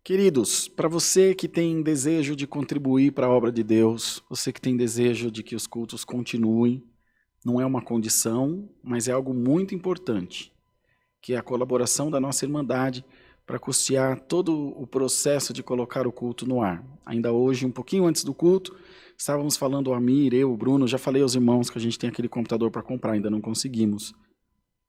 Queridos, para você que tem desejo de contribuir para a obra de Deus, você que tem desejo de que os cultos continuem, não é uma condição, mas é algo muito importante, que é a colaboração da nossa Irmandade para custear todo o processo de colocar o culto no ar. Ainda hoje, um pouquinho antes do culto, estávamos falando, o Amir, eu, o Bruno, já falei aos irmãos que a gente tem aquele computador para comprar, ainda não conseguimos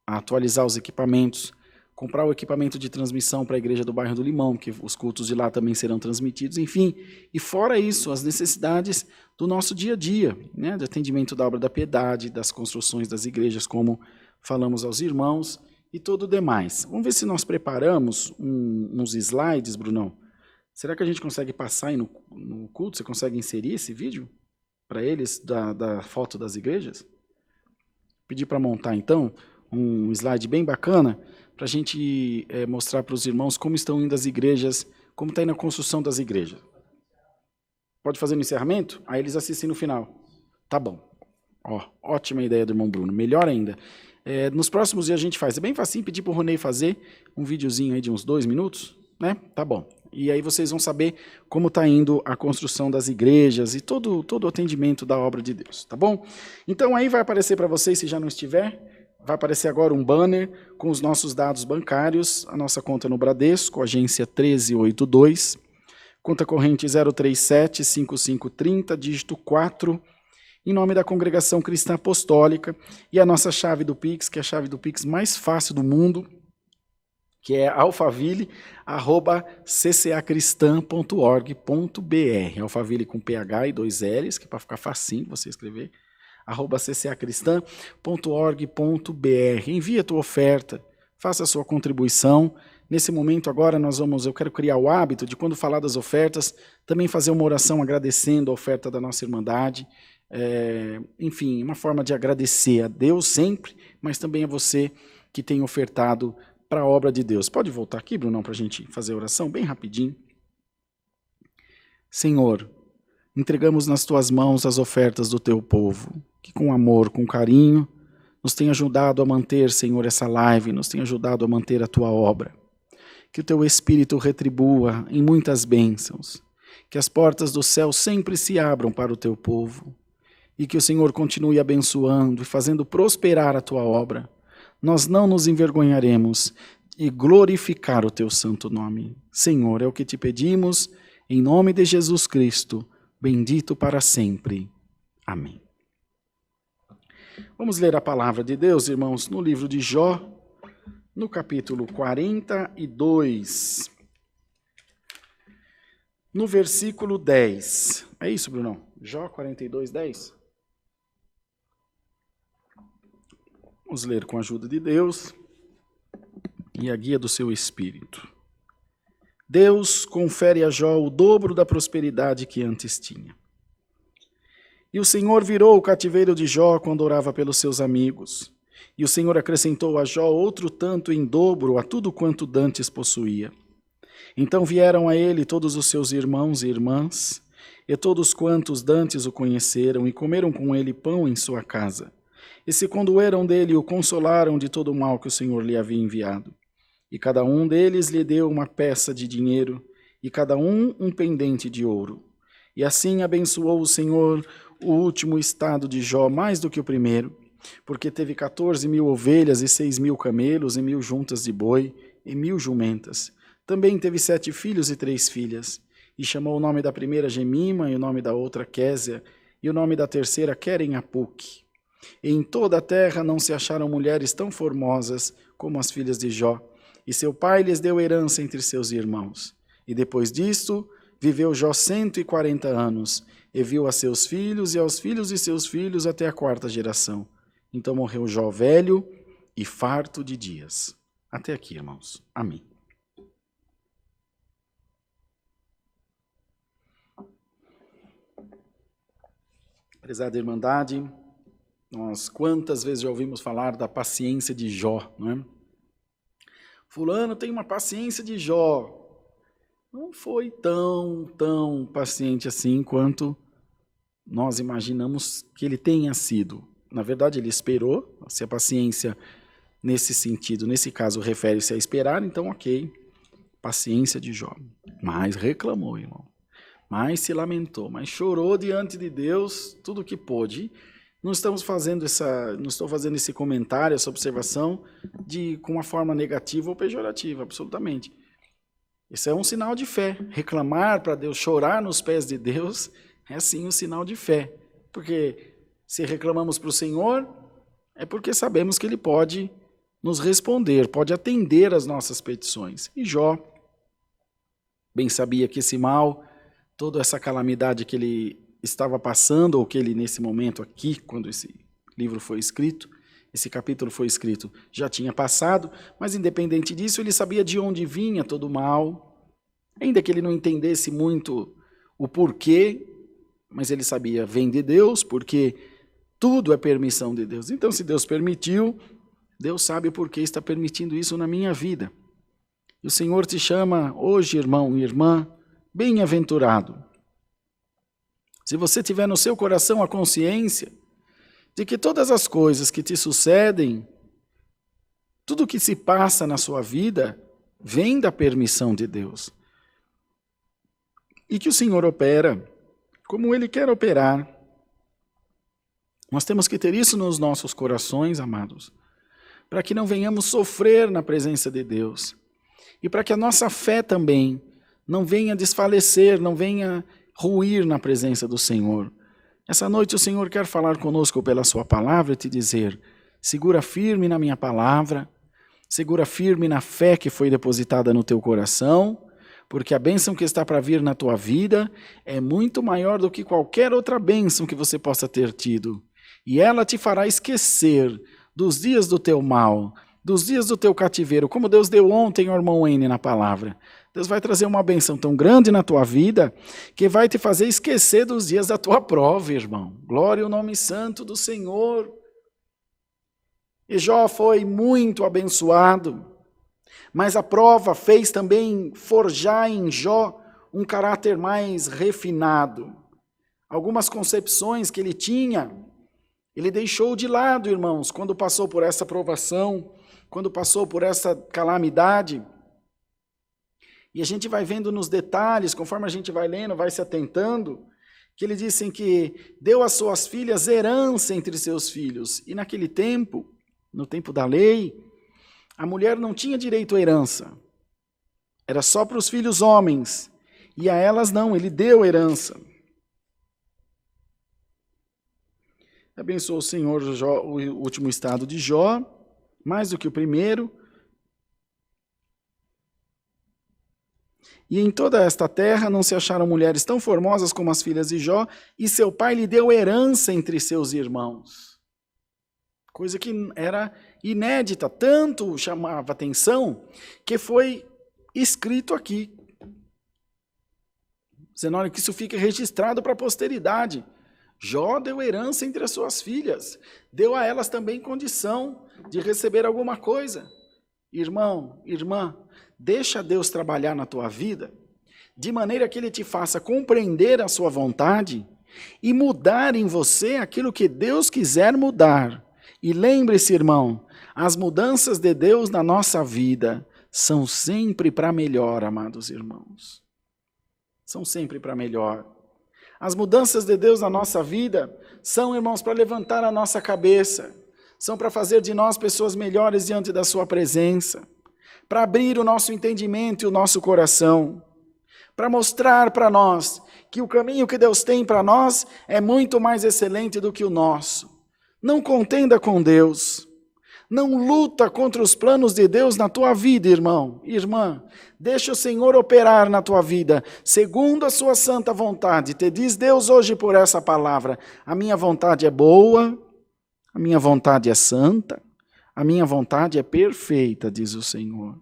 atualizar os equipamentos, comprar o equipamento de transmissão para a igreja do bairro do Limão, que os cultos de lá também serão transmitidos, enfim. E fora isso, as necessidades do nosso dia a dia, né, de atendimento da obra da piedade, das construções das igrejas, como falamos aos irmãos, e todo o demais. Vamos ver se nós preparamos uns slides, Brunão. Será que a gente consegue passar aí no culto? Você consegue inserir esse vídeo para eles da foto das igrejas? Pedir para montar, então, um slide bem bacana, para a gente mostrar para os irmãos como estão indo as igrejas, como está indo a construção das igrejas. Pode fazer no encerramento? Aí eles assistem no final. Tá bom. Ó, ótima ideia do irmão Bruno. Melhor ainda. Nos próximos dias a gente faz. É bem facinho pedir para o Ronei fazer um videozinho aí de uns 2 minutos, né? Tá bom. E aí vocês vão saber como está indo a construção das igrejas e todo o atendimento da obra de Deus, tá bom? Então aí vai aparecer para vocês, se já não estiver, vai aparecer agora um banner com os nossos dados bancários, a nossa conta no Bradesco, agência 1382, conta corrente 037-5530, dígito 4, em nome da Congregação Cristã Apostólica, e a nossa chave do Pix, que é a chave do Pix mais fácil do mundo, que é alfaville@ccacristã.org.br, Alfaville com PH e 2 L's, que é para ficar facinho você escrever, @ccacristã.org.br. Envia a tua oferta, faça a sua contribuição. Nesse momento agora eu quero criar o hábito de, quando falar das ofertas, também fazer uma oração agradecendo a oferta da nossa Irmandade. Enfim, uma forma de agradecer a Deus sempre, mas também a você que tem ofertado para a obra de Deus. Pode voltar aqui, Brunão, para a gente fazer a oração bem rapidinho. Senhor, entregamos nas tuas mãos as ofertas do teu povo, que com amor, com carinho, nos tem ajudado a manter, Senhor, essa live, nos tem ajudado a manter a tua obra. Que o teu Espírito retribua em muitas bênçãos, que as portas do céu sempre se abram para o teu povo, e que o Senhor continue abençoando e fazendo prosperar a tua obra. Nós não nos envergonharemos e glorificar o teu santo nome. Senhor, é o que te pedimos, em nome de Jesus Cristo, bendito para sempre. Amém. Vamos ler a palavra de Deus, irmãos, no livro de Jó, no capítulo 42, no versículo 10. É isso, Brunão? Jó 42, 10? Vamos ler com a ajuda de Deus e a guia do seu Espírito. Deus confere a Jó o dobro da prosperidade que antes tinha. E o Senhor virou o cativeiro de Jó quando orava pelos seus amigos. E o Senhor acrescentou a Jó outro tanto em dobro a tudo quanto dantes possuía. Então vieram a ele todos os seus irmãos e irmãs, e todos quantos dantes o conheceram, e comeram com ele pão em sua casa. E se condoeram dele e o consolaram de todo o mal que o Senhor lhe havia enviado. E cada um deles lhe deu uma peça de dinheiro, e cada um pendente de ouro. E assim abençoou o Senhor o último estado de Jó mais do que o primeiro, porque teve 14.000 ovelhas e 6.000 camelos, e 1.000 juntas de boi, e 1.000 jumentas. Também teve 7 filhos e 3 filhas. E chamou o nome da primeira Gemima, e o nome da outra Késia, e o nome da terceira Queren-Apuque. E em toda a terra não se acharam mulheres tão formosas como as filhas de Jó, e seu pai lhes deu herança entre seus irmãos. E depois disto, viveu Jó 140 anos, e viu a seus filhos e aos filhos de seus filhos até a 4ª geração. Então morreu Jó velho e farto de dias. Até aqui, irmãos. Amém. Prezada Irmandade, nós quantas vezes já ouvimos falar da paciência de Jó, não é? Fulano tem uma paciência de Jó. Não foi tão paciente assim quanto nós imaginamos que ele tenha sido. Na verdade, ele esperou. Se a paciência nesse sentido, nesse caso, refere-se a esperar, então ok, paciência de Jó. Mas reclamou, irmão. Mas se lamentou, mas chorou diante de Deus tudo o que pôde. Não estou fazendo esse comentário, essa observação com uma forma negativa ou pejorativa, absolutamente. Isso é um sinal de fé. Reclamar para Deus, chorar nos pés de Deus, é sim um sinal de fé. Porque se reclamamos para o Senhor, é porque sabemos que Ele pode nos responder, pode atender às nossas petições. E Jó bem sabia que esse mal, toda essa calamidade que ele estava passando, ou que ele nesse momento aqui, quando esse livro foi escrito, esse capítulo foi escrito, já tinha passado, mas independente disso, ele sabia de onde vinha todo o mal, ainda que ele não entendesse muito o porquê, mas ele sabia, vem de Deus, porque tudo é permissão de Deus. Então, se Deus permitiu, Deus sabe o porquê está permitindo isso na minha vida. E o Senhor te chama hoje, irmão e irmã, bem-aventurado. Se você tiver no seu coração a consciência de que todas as coisas que te sucedem, tudo que se passa na sua vida, vem da permissão de Deus. E que o Senhor opera como Ele quer operar. Nós temos que ter isso nos nossos corações, amados, para que não venhamos sofrer na presença de Deus. E para que a nossa fé também não venha desfalecer, não venha ruir na presença do Senhor. Essa noite o Senhor quer falar conosco pela sua palavra e te dizer, segura firme na minha palavra, segura firme na fé que foi depositada no teu coração, porque a bênção que está para vir na tua vida é muito maior do que qualquer outra bênção que você possa ter tido. E ela te fará esquecer dos dias do teu mal, dos dias do teu cativeiro, como Deus deu ontem ao irmão N na palavra. Deus vai trazer uma bênção tão grande na tua vida, que vai te fazer esquecer dos dias da tua prova, irmão. Glória ao nome santo do Senhor. E Jó foi muito abençoado, mas a prova fez também forjar em Jó um caráter mais refinado. Algumas concepções que ele tinha, ele deixou de lado, irmãos, quando passou por essa provação, quando passou por essa calamidade. E a gente vai vendo nos detalhes, conforme a gente vai lendo, vai se atentando, que ele disse que deu às suas filhas herança entre seus filhos. E naquele tempo, no tempo da lei, a mulher não tinha direito à herança. Era só para os filhos homens. E a elas não, ele deu herança. Abençoou o Senhor o último estado de Jó, mais do que o primeiro. E em toda esta terra não se acharam mulheres tão formosas como as filhas de Jó, e seu pai lhe deu herança entre seus irmãos. Coisa que era inédita, tanto chamava atenção, que foi escrito aqui. Dizendo que isso fica registrado para a posteridade. Jó deu herança entre as suas filhas, deu a elas também condição de receber alguma coisa. Irmão, irmã, deixa Deus trabalhar na tua vida, de maneira que Ele te faça compreender a sua vontade e mudar em você aquilo que Deus quiser mudar. E lembre-se, irmão, as mudanças de Deus na nossa vida são sempre para melhor, amados irmãos. São sempre para melhor. As mudanças de Deus na nossa vida são, irmãos, para levantar a nossa cabeça, são para fazer de nós pessoas melhores diante da sua presença, para abrir o nosso entendimento e o nosso coração, para mostrar para nós que o caminho que Deus tem para nós é muito mais excelente do que o nosso. Não contenda com Deus, não luta contra os planos de Deus na tua vida, irmão, irmã. Deixa o Senhor operar na tua vida, segundo a sua santa vontade. Te diz Deus hoje por essa palavra, a minha vontade é boa, a minha vontade é santa, a minha vontade é perfeita, diz o Senhor.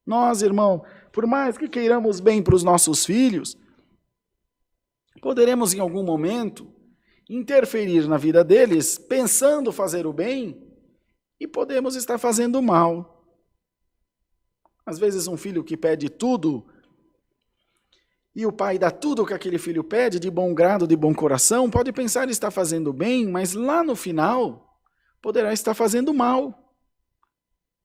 Nós, irmão, por mais que queiramos bem para os nossos filhos, poderemos em algum momento interferir na vida deles, pensando fazer o bem, e podemos estar fazendo o mal. Às vezes um filho que pede tudo, e o pai dá tudo o que aquele filho pede, de bom grado, de bom coração, pode pensar estar fazendo bem, mas lá no final, poderá estar fazendo mal.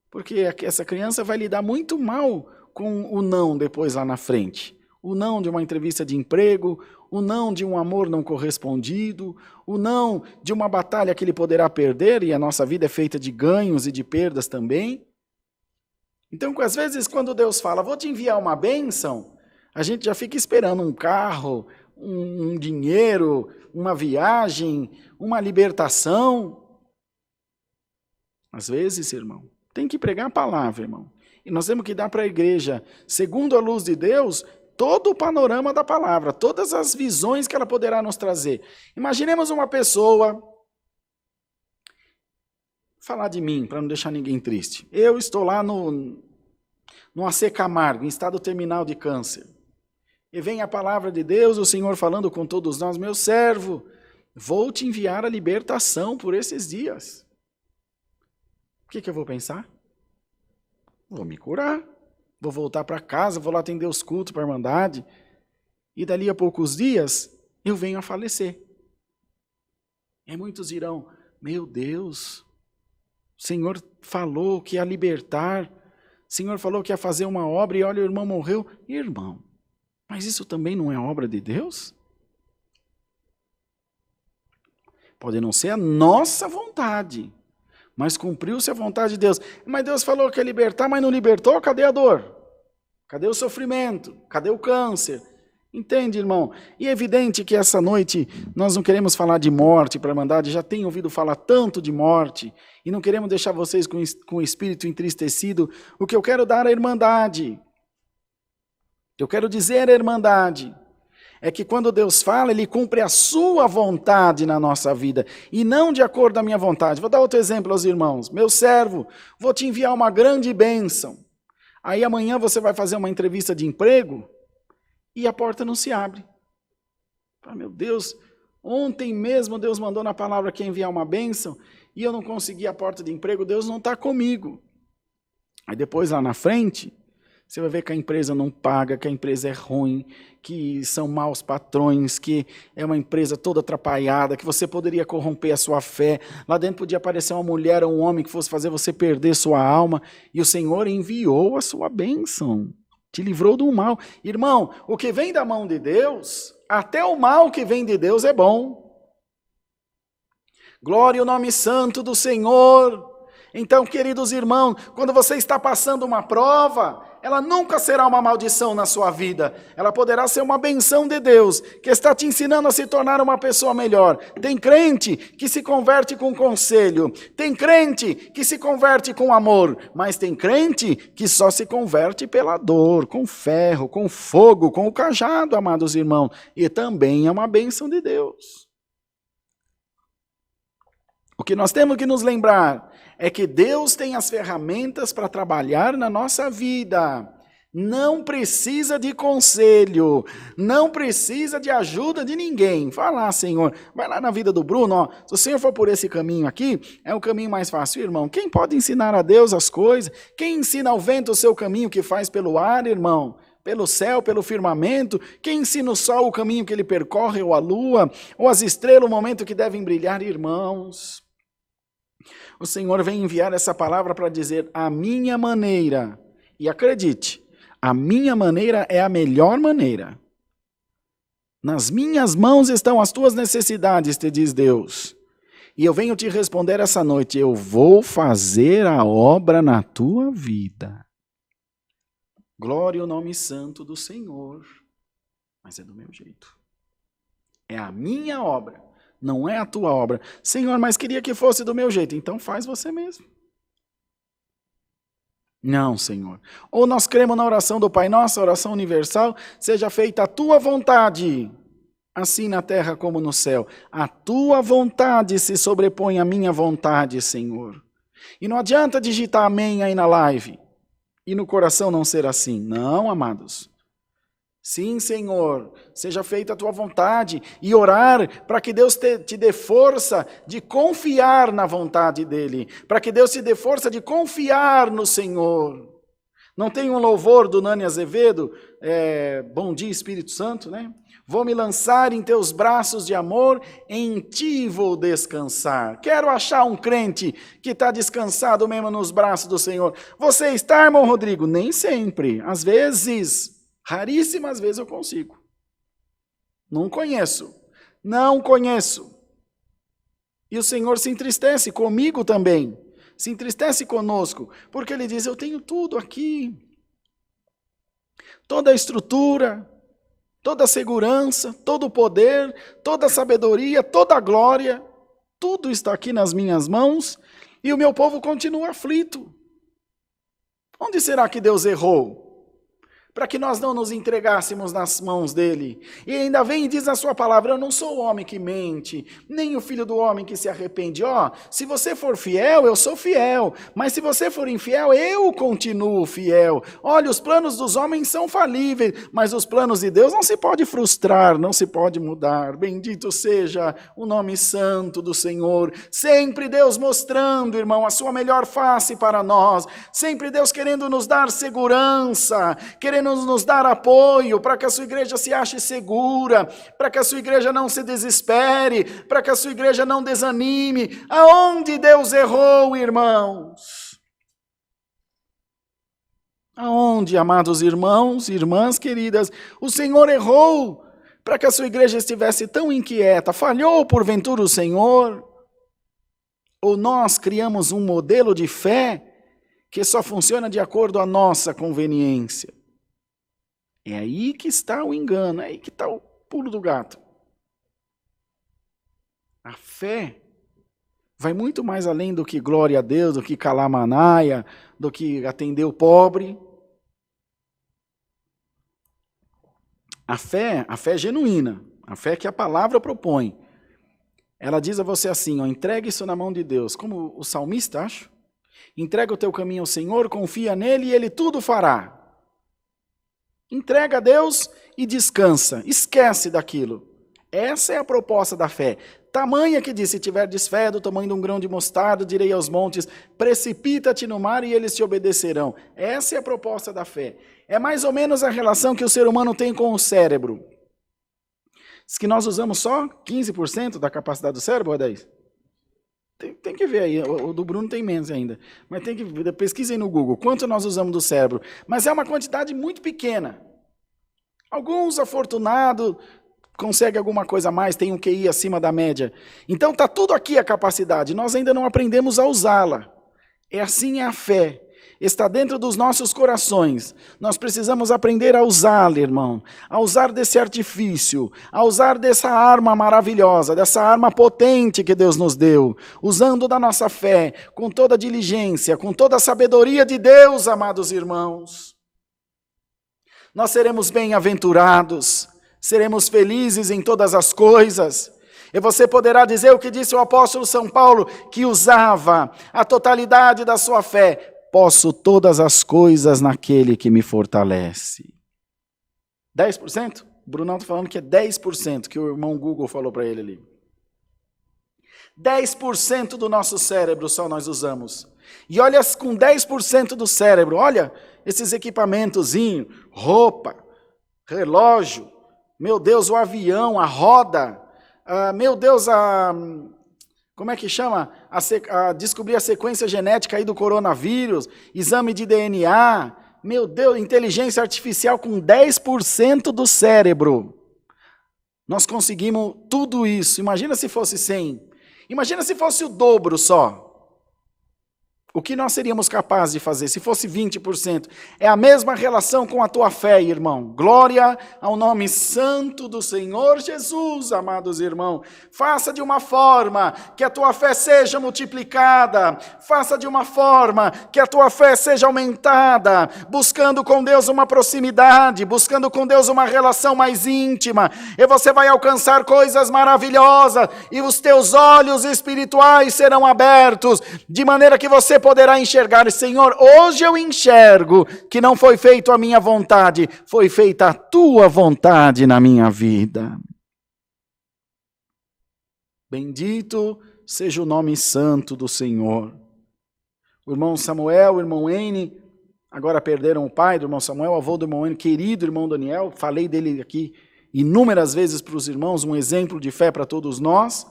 Porque essa criança vai lhe dar muito mal com o não depois lá na frente? O não de uma entrevista de emprego, o não de um amor não correspondido, o não de uma batalha que ele poderá perder, e a nossa vida é feita de ganhos e de perdas também. Então, às vezes, quando Deus fala, vou te enviar uma bênção, a gente já fica esperando um carro, um dinheiro, uma viagem, uma libertação. Às vezes, irmão, tem que pregar a palavra, irmão. E nós temos que dar para a igreja, segundo a luz de Deus, todo o panorama da palavra, todas as visões que ela poderá nos trazer. Imaginemos uma pessoa, falar de mim, para não deixar ninguém triste. Eu estou lá no AC Camargo, em estado terminal de câncer. E vem a palavra de Deus, o Senhor falando com todos nós, meu servo, vou te enviar a libertação por esses dias. O que eu vou pensar? Vou me curar, vou voltar para casa, vou lá atender os cultos para a Irmandade, e dali a poucos dias eu venho a falecer. E muitos dirão, meu Deus, o Senhor falou que ia libertar, o Senhor falou que ia fazer uma obra e olha, o irmão morreu. Irmão, mas isso também não é obra de Deus? Pode não ser a nossa vontade, mas cumpriu-se a vontade de Deus. Mas Deus falou que ia libertar, mas não libertou, cadê a dor? Cadê o sofrimento? Cadê o câncer? Entende, irmão? E é evidente que essa noite nós não queremos falar de morte para a Irmandade, já tenho ouvido falar tanto de morte, e não queremos deixar vocês com o espírito entristecido. O que eu quero dar à Irmandade, o que eu quero dizer à Irmandade, é que quando Deus fala, Ele cumpre a sua vontade na nossa vida, e não de acordo com a minha vontade. Vou dar outro exemplo aos irmãos. Meu servo, vou te enviar uma grande bênção. Aí amanhã você vai fazer uma entrevista de emprego, e a porta não se abre. Meu Deus, ontem mesmo Deus mandou na palavra que ia enviar uma bênção, e eu não consegui a porta de emprego, Deus não está comigo. Aí depois lá na frente, você vai ver que a empresa não paga, que a empresa é ruim, que são maus patrões, que é uma empresa toda atrapalhada, que você poderia corromper a sua fé. Lá dentro podia aparecer uma mulher ou um homem que fosse fazer você perder sua alma, e o Senhor enviou a sua bênção. Te livrou do mal. Irmão, o que vem da mão de Deus, até o mal que vem de Deus é bom. Glória ao nome santo do Senhor. Então, queridos irmãos, quando você está passando uma prova, ela nunca será uma maldição na sua vida. Ela poderá ser uma benção de Deus, que está te ensinando a se tornar uma pessoa melhor. Tem crente que se converte com conselho. Tem crente que se converte com amor. Mas tem crente que só se converte pela dor, com ferro, com fogo, com o cajado, amados irmãos. E também é uma benção de Deus. O que nós temos que nos lembrar é que Deus tem as ferramentas para trabalhar na nossa vida. Não precisa de conselho, não precisa de ajuda de ninguém. Vai lá, Senhor, vai lá na vida do Bruno, ó. Se o Senhor for por esse caminho aqui, é o caminho mais fácil, irmão. Quem pode ensinar a Deus as coisas? Quem ensina ao vento o seu caminho que faz pelo ar, irmão? Pelo céu, pelo firmamento? Quem ensina o sol o caminho que ele percorre, ou a lua, ou as estrelas, o momento que devem brilhar, irmãos? O Senhor vem enviar essa palavra para dizer a minha maneira. E acredite, a minha maneira é a melhor maneira. Nas minhas mãos estão as tuas necessidades, te diz Deus. E eu venho te responder essa noite, eu vou fazer a obra na tua vida. Glória ao nome santo do Senhor. Mas é do meu jeito. É a minha obra. Não é a tua obra. Senhor, mas queria que fosse do meu jeito. Então faz você mesmo. Não, Senhor. Ou nós cremos na oração do Pai Nosso, a oração universal, seja feita a tua vontade, assim na terra como no céu. A tua vontade se sobrepõe à minha vontade, Senhor. E não adianta digitar amém aí na live e no coração não ser assim. Não, amados. Sim, Senhor, seja feita a tua vontade e orar para que Deus te dê força de confiar na vontade dEle, para que Deus te dê força de confiar no Senhor. Não tem um louvor do Nani Azevedo, Bom Dia Espírito Santo, né? Vou me lançar em teus braços de amor, em ti vou descansar. Quero achar um crente que está descansado mesmo nos braços do Senhor. Você está, irmão Rodrigo? Nem sempre. Às vezes, raríssimas vezes eu consigo. Não conheço. Não conheço. E o Senhor se entristece comigo também. Se entristece conosco, porque Ele diz, eu tenho tudo aqui. Toda a estrutura, toda a segurança, todo o poder, toda a sabedoria, toda a glória, tudo está aqui nas minhas mãos, e o meu povo continua aflito. Onde será que Deus errou? Para que nós não nos entregássemos nas mãos dele. E ainda vem e diz na sua palavra, eu não sou o homem que mente, nem o filho do homem que se arrepende. Se você for fiel, eu sou fiel, mas se você for infiel, eu continuo fiel. Olha, os planos dos homens são falíveis, mas os planos de Deus não se pode frustrar, não se pode mudar. Bendito seja o nome santo do Senhor. Sempre Deus mostrando, irmão, a sua melhor face para nós. Sempre Deus querendo nos dar segurança, querendo nos dar apoio, para que a sua igreja se ache segura, para que a sua igreja não se desespere, para que a sua igreja não desanime. Aonde Deus errou, irmãos? Aonde, amados irmãos, irmãs queridas, o Senhor errou para que a sua igreja estivesse tão inquieta? Falhou porventura o Senhor? Ou nós criamos um modelo de fé que só funciona de acordo à nossa conveniência? É aí que está o engano, é aí que está o pulo do gato. A fé vai muito mais além do que glória a Deus, do que calar manaia, do que atender o pobre. A fé é genuína, a fé que a palavra propõe. Ela diz a você assim, entregue isso na mão de Deus, como o salmista, acho. Entrega o teu caminho ao Senhor, confia nele e ele tudo fará. Entrega a Deus e descansa, esquece daquilo. Essa é a proposta da fé. Tamanha que diz, se tiverdes fé do tamanho de um grão de mostarda, direi aos montes, precipita-te no mar e eles te obedecerão. Essa é a proposta da fé. É mais ou menos a relação que o ser humano tem com o cérebro. Diz que nós usamos só 15% da capacidade do cérebro, ou é 10%? Tem que ver aí, o do Bruno tem menos ainda. Mas tem que ver, pesquisem no Google, quanto nós usamos do cérebro. Mas é uma quantidade muito pequena. Alguns afortunados conseguem alguma coisa a mais, tem um QI acima da média. Então está tudo aqui a capacidade, nós ainda não aprendemos a usá-la. É assim a fé. Está dentro dos nossos corações. Nós precisamos aprender a usá-la, irmão. A usar desse artifício, a usar dessa arma maravilhosa, dessa arma potente que Deus nos deu. Usando da nossa fé, com toda a diligência, com toda a sabedoria de Deus, amados irmãos. Nós seremos bem-aventurados, seremos felizes em todas as coisas. E você poderá dizer o que disse o apóstolo São Paulo, que usava a totalidade da sua fé. Posso todas as coisas naquele que me fortalece. 10%? O Brunão está falando que é 10%, que o irmão Google falou para ele ali. 10% do nosso cérebro só nós usamos. E olha, com 10% do cérebro, olha esses equipamentozinhos, roupa, relógio, meu Deus, o avião, a roda, meu Deus, como é que chama? A descobrir a sequência genética aí do coronavírus, exame de DNA, meu Deus, inteligência artificial com 10% do cérebro. Nós conseguimos tudo isso. Imagina se fosse 100. Imagina se fosse o dobro só. O que nós seríamos capazes de fazer se fosse 20%? É a mesma relação com a tua fé, irmão. Glória ao nome santo do Senhor Jesus, amados irmãos. Faça de uma forma que a tua fé seja multiplicada. Faça de uma forma que a tua fé seja aumentada. Buscando com Deus uma proximidade, buscando com Deus uma relação mais íntima. E você vai alcançar coisas maravilhosas. E os teus olhos espirituais serão abertos, de maneira que você poderá enxergar, Senhor, hoje eu enxergo que não foi feita a minha vontade, foi feita a tua vontade na minha vida. Bendito seja o nome santo do Senhor. O irmão Samuel, o irmão Ene, Agora perderam o pai do irmão Samuel, avô do irmão Eno, querido irmão Daniel. Falei dele aqui inúmeras vezes para os irmãos, um exemplo de fé para todos nós.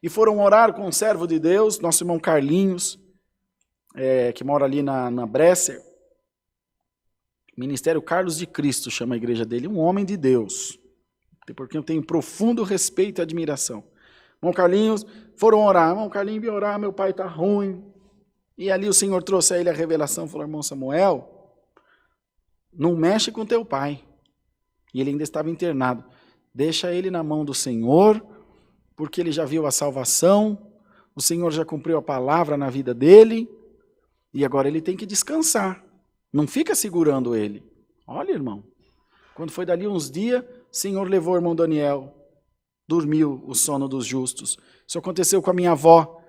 E foram orar com um servo de Deus, nosso irmão Carlinhos, que mora ali na Bresser. Ministério Carlos de Cristo chama a igreja dele, um homem de Deus, porque eu tenho profundo respeito e admiração. Irmão Carlinhos, foram orar, irmão Carlinhos veio orar, meu pai está ruim. E ali o Senhor trouxe a ele a revelação, falou, irmão Samuel, não mexe com teu pai. E ele ainda estava internado. Deixa ele na mão do Senhor, porque ele já viu a salvação, o Senhor já cumpriu a palavra na vida dele, e agora ele tem que descansar. Não fica segurando ele. Olha, irmão, quando foi dali uns dias, o Senhor levou o irmão Daniel, dormiu o sono dos justos. Isso aconteceu com a minha avó.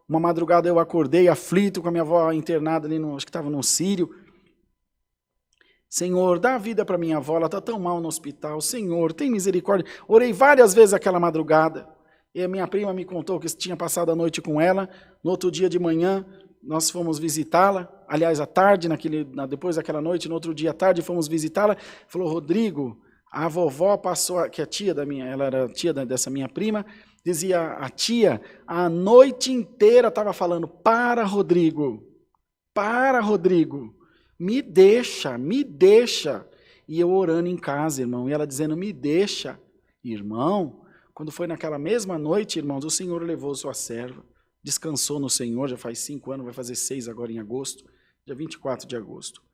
Uma madrugada eu acordei aflito com a minha avó internada ali, acho que estava no Sírio. Senhor, dá vida para minha avó, ela está tão mal no hospital. Senhor, tem misericórdia. Orei várias vezes aquela madrugada. E a minha prima me contou que tinha passado a noite com ela. No outro dia de manhã, nós fomos visitá-la. Aliás, à tarde, depois daquela noite, no outro dia à tarde, fomos visitá-la. Falou, Rodrigo, a vovó passou, que é tia da minha, ela era tia dessa minha prima, dizia a tia, a noite inteira estava falando, para Rodrigo, me deixa. E eu orando em casa, irmão, e ela dizendo, me deixa. Irmão, quando foi naquela mesma noite, irmãos, o Senhor levou sua serva, descansou no Senhor, já faz 5 anos, vai fazer 6 agora em agosto, dia 24 de agosto.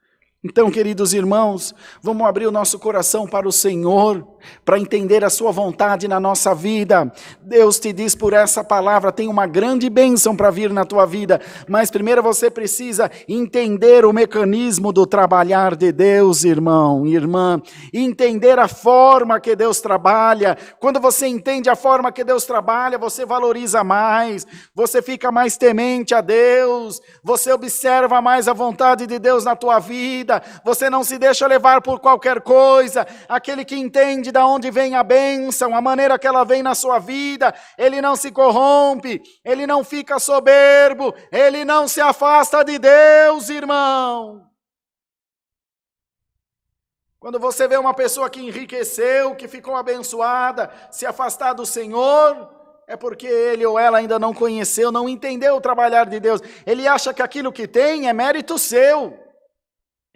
Então, queridos irmãos, vamos abrir o nosso coração para o Senhor, para entender a sua vontade na nossa vida. Deus te diz por essa palavra, tem uma grande bênção para vir na tua vida, mas primeiro você precisa entender o mecanismo do trabalhar de Deus, irmão, irmã, entender a forma que Deus trabalha. Quando você entende a forma que Deus trabalha, você valoriza mais, você fica mais temente a Deus, você observa mais a vontade de Deus na tua vida, você não se deixa levar por qualquer coisa. Aquele que entende de onde vem a bênção, a maneira que ela vem na sua vida, ele não se corrompe, ele não fica soberbo, ele não se afasta de Deus, irmão. Quando você vê uma pessoa que enriqueceu, que ficou abençoada, se afastar do Senhor, é porque ele ou ela ainda não conheceu, não entendeu o trabalhar de Deus. Ele acha que aquilo que tem é mérito seu.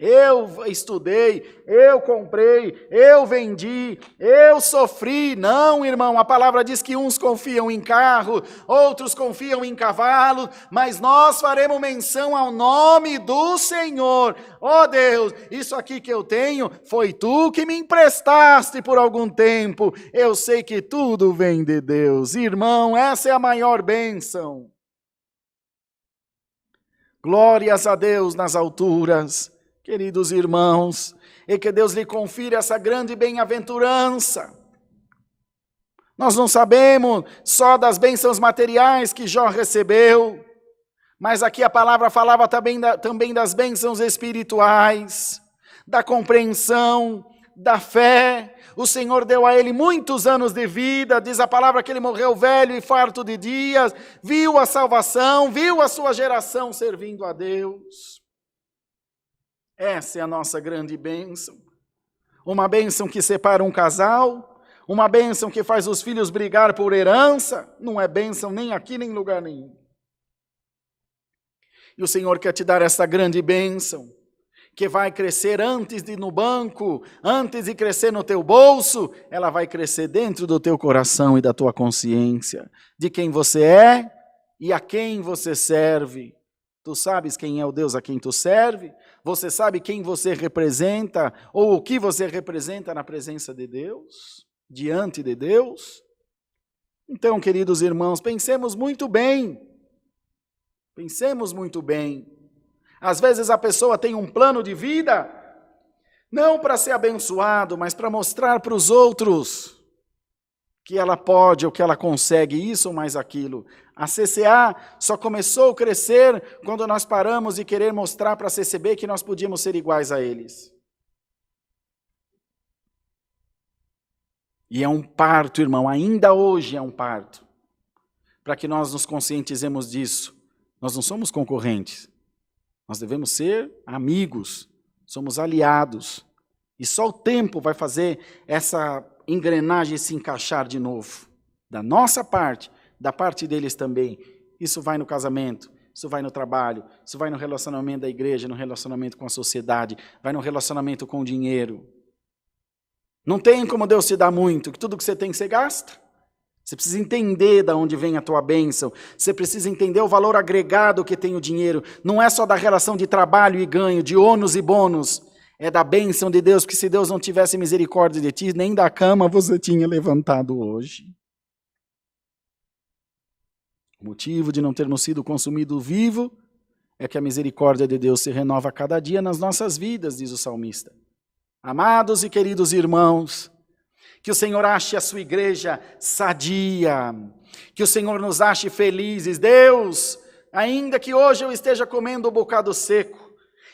Eu estudei, eu comprei, eu vendi, eu sofri. Não, irmão, a palavra diz que uns confiam em carro, outros confiam em cavalo, mas nós faremos menção ao nome do Senhor. Ó Deus, isso aqui que eu tenho, foi tu que me emprestaste por algum tempo. Eu sei que tudo vem de Deus. Irmão, essa é a maior bênção. Glórias a Deus nas alturas. Queridos irmãos, e que Deus lhe confira essa grande bem-aventurança. Nós não sabemos só das bênçãos materiais que Jó recebeu, mas aqui a palavra falava também das bênçãos espirituais, da compreensão, da fé. O Senhor deu a ele muitos anos de vida, diz a palavra que ele morreu velho e farto de dias, viu a salvação, viu a sua geração servindo a Deus. Essa é a nossa grande bênção. Uma bênção que separa um casal, uma bênção que faz os filhos brigar por herança, não é bênção nem aqui nem em lugar nenhum. E o Senhor quer te dar essa grande bênção, que vai crescer antes de ir no banco, antes de crescer no teu bolso, ela vai crescer dentro do teu coração e da tua consciência, de quem você é e a quem você serve. Tu sabes quem é o Deus a quem tu serve? Você sabe quem você representa ou o que você representa na presença de Deus? Diante de Deus? Então, queridos irmãos, pensemos muito bem. Pensemos muito bem. Às vezes a pessoa tem um plano de vida, não para ser abençoado, mas para mostrar para os outros que ela pode ou que ela consegue isso ou mais aquilo. A CCA só começou a crescer quando nós paramos de querer mostrar para a CCB que nós podíamos ser iguais a eles. E é um parto, irmão, ainda hoje é um parto, para que nós nos conscientizemos disso. Nós não somos concorrentes, nós devemos ser amigos, somos aliados. E só o tempo vai fazer essa engrenagem se encaixar de novo. Da nossa parte, da parte deles também. Isso vai no casamento, isso vai no trabalho, isso vai no relacionamento da igreja, no relacionamento com a sociedade, vai no relacionamento com o dinheiro. Não tem como Deus te dar muito, que tudo que você tem você gasta. Você precisa entender de onde vem a tua bênção. Você precisa entender o valor agregado que tem o dinheiro. Não é só da relação de trabalho e ganho, de ônus e bônus. É da bênção de Deus, porque se Deus não tivesse misericórdia de ti, nem da cama você tinha levantado hoje. O motivo de não termos sido consumidos vivo é que a misericórdia de Deus se renova a cada dia nas nossas vidas, diz o salmista. Amados e queridos irmãos, que o Senhor ache a sua igreja sadia, que o Senhor nos ache felizes. Deus, ainda que hoje eu esteja comendo um bocado seco,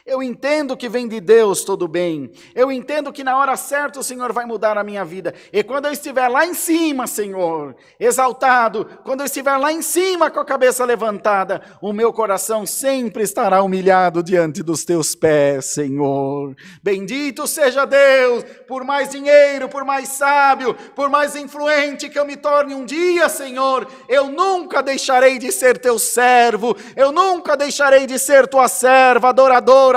eu entendo que vem de Deus todo bem. Eu entendo que na hora certa o Senhor vai mudar a minha vida. E quando eu estiver lá em cima, Senhor, exaltado, quando eu estiver lá em cima com a cabeça levantada, o meu coração sempre estará humilhado diante dos teus pés, Senhor. Bendito seja Deus, por mais dinheiro, por mais sábio, por mais influente que eu me torne um dia, Senhor, eu nunca deixarei de ser teu servo, eu nunca deixarei de ser tua serva, adoradora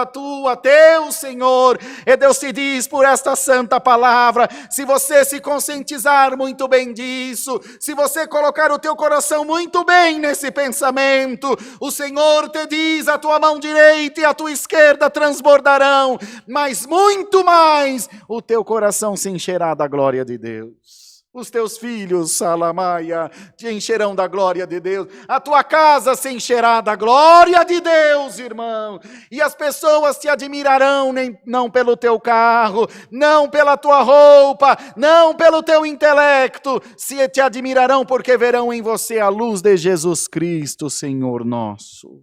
tua, teu Senhor. E Deus te diz por esta santa palavra, se você se conscientizar muito bem disso, se você colocar o teu coração muito bem nesse pensamento, o Senhor te diz, a tua mão direita e a tua esquerda transbordarão, mas muito mais, o teu coração se encherá da glória de Deus. Os teus filhos, Salamaia, te encherão da glória de Deus. A tua casa se encherá da glória de Deus, irmão. E as pessoas te admirarão não pelo teu carro, não pela tua roupa, não pelo teu intelecto. Se te admirarão porque verão em você a luz de Jesus Cristo, Senhor nosso.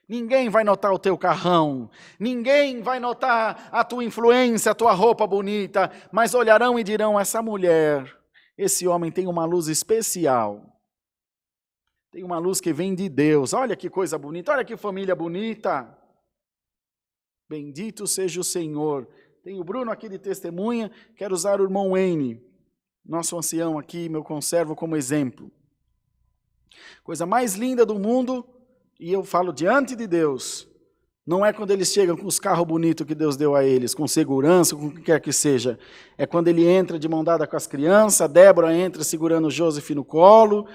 Ninguém vai notar o teu carrão, ninguém vai notar a tua influência, a tua roupa bonita, mas olharão e dirão, essa mulher, esse homem tem uma luz especial, tem uma luz que vem de Deus, olha que coisa bonita, olha que família bonita, bendito seja o Senhor. Tem o Bruno aqui de testemunha, quero usar o irmão Wayne, nosso ancião aqui, meu conservo como exemplo, coisa mais linda do mundo. E eu falo diante de Deus, não é quando eles chegam com os carros bonitos que Deus deu a eles, com segurança, com o que quer que seja. É quando ele entra de mão dada com as crianças, a Débora entra segurando o Joseph no colo,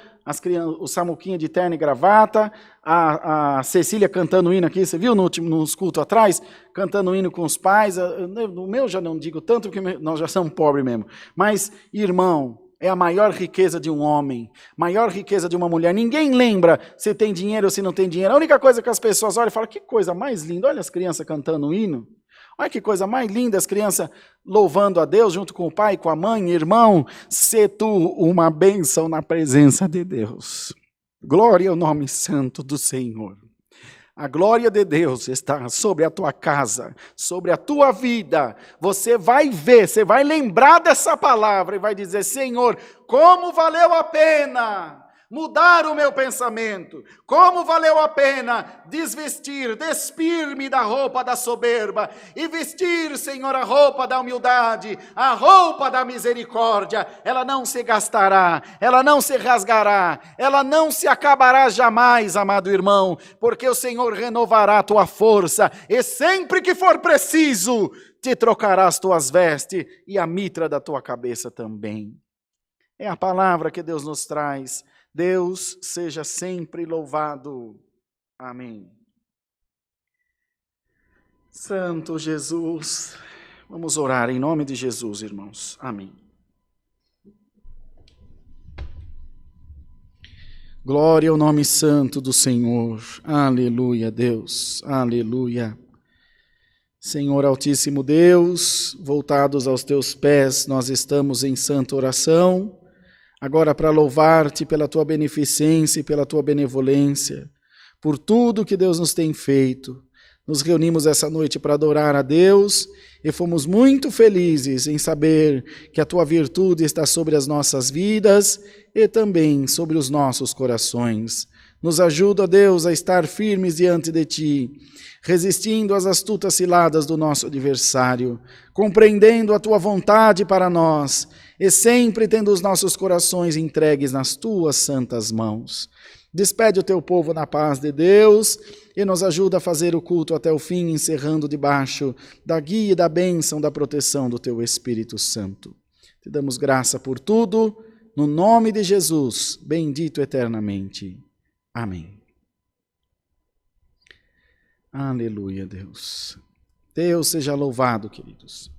o Samuquinha de terno e gravata, a Cecília cantando hino aqui, você viu nos cultos atrás? Cantando hino com os pais. No meu já não digo tanto, porque nós já somos pobres mesmo. Mas, irmão, é a maior riqueza de um homem, maior riqueza de uma mulher. Ninguém lembra se tem dinheiro ou se não tem dinheiro. A única coisa que as pessoas olham e falam, que coisa mais linda, olha as crianças cantando um hino. Olha que coisa mais linda, as crianças louvando a Deus junto com o pai, com a mãe. Irmão, sê tu uma bênção na presença de Deus. Glória ao nome santo do Senhor. A glória de Deus está sobre a tua casa, sobre a tua vida. Você vai ver, você vai lembrar dessa palavra e vai dizer, Senhor, como valeu a pena mudar o meu pensamento, como valeu a pena desvestir, despir-me da roupa da soberba e vestir, Senhor, a roupa da humildade, a roupa da misericórdia. Ela não se gastará, ela não se rasgará, ela não se acabará jamais, amado irmão, porque o Senhor renovará a tua força e sempre que for preciso, te trocará as tuas vestes e a mitra da tua cabeça também. É a palavra que Deus nos traz. Deus seja sempre louvado. Amém. Santo Jesus, vamos orar em nome de Jesus, irmãos. Amém. Glória ao nome santo do Senhor. Aleluia, Deus. Aleluia. Senhor Altíssimo Deus, voltados aos teus pés, nós estamos em santa oração. Agora para louvar-te pela tua beneficência e pela tua benevolência, por tudo que Deus nos tem feito. Nos reunimos essa noite para adorar a Deus e fomos muito felizes em saber que a tua virtude está sobre as nossas vidas e também sobre os nossos corações. Nos ajuda, Deus, a estar firmes diante de Ti, resistindo às astutas ciladas do nosso adversário, compreendendo a Tua vontade para nós e sempre tendo os nossos corações entregues nas Tuas santas mãos. Despede o Teu povo na paz de Deus e nos ajuda a fazer o culto até o fim, encerrando debaixo da guia e da bênção da proteção do Teu Espírito Santo. Te damos graça por tudo, no nome de Jesus, bendito eternamente. Amém. Aleluia, Deus. Deus seja louvado, queridos.